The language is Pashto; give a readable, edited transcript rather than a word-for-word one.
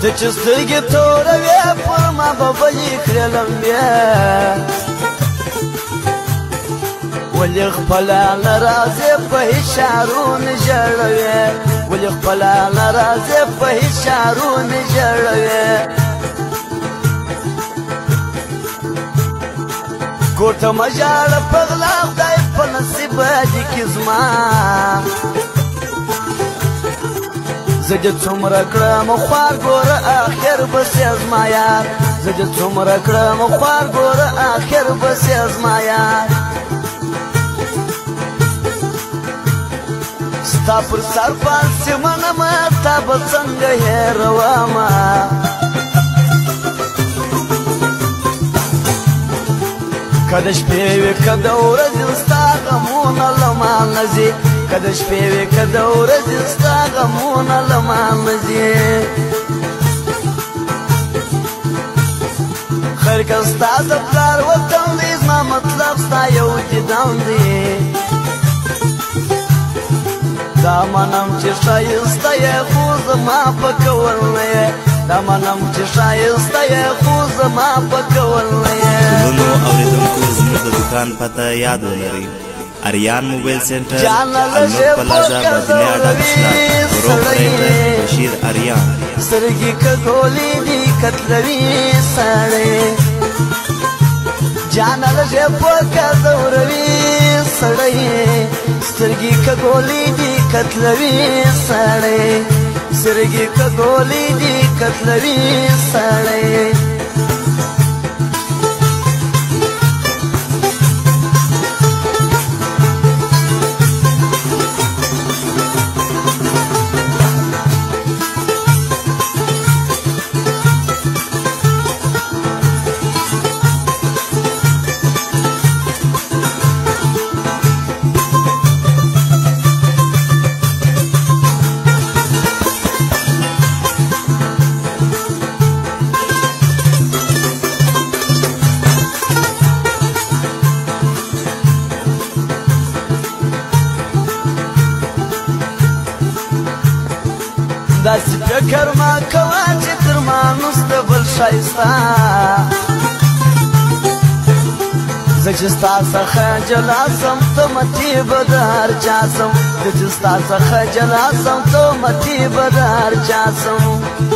ته چې سترګې توروې پر ما به بلې کړې لمبې ولې خپله نه راځې په هېڅ شعرو نه ژړوې ولې خپله نه راځې په هېڅ شعرو نه ژړوې کور ته مه ژاړه په غلا خدای په نصیب دې کې زما زه دې څومره کړم خوار ګوره آخر بس یې زما یار زه دې څومره کړم خوار ګوره آخر بس یې زما یار ستا پر سر پاسې منمه تا به څنګه هېرومه که د شپې وي که د ورځې ستا غمونه له ما نه ځي که د شپې وي که د ورځې ستا غمونه له ما نه ځي خیر که ستا د پلار وطن دی زما مطلب ستا یو دیدن دی دا منم چې ښایسته یې خو زما په کول نه یې دا منم چې ښایسته یې خو زما په کول نه یې ټولو اورېدونکو زموږ د دوکان پته یاد ولرئ اریان موبایل سنټر المنور پلازا مدینه اډکشنا پروپرایټر بشیر اریان سترګې کږولې دي کتلوي سړی جانه لږې پوکه ځوروي سړی سترګې کږولې دي کتلوي سړی سترګې کږولې دي کتلوي سړی داسې فکر ما کوه چې تر ما نسته بل ښایسته زه چې ستا څخه جلا سم ته متې به د هر چا سم زه چې ستا څخه جلا سم ته متې به د هر چا سم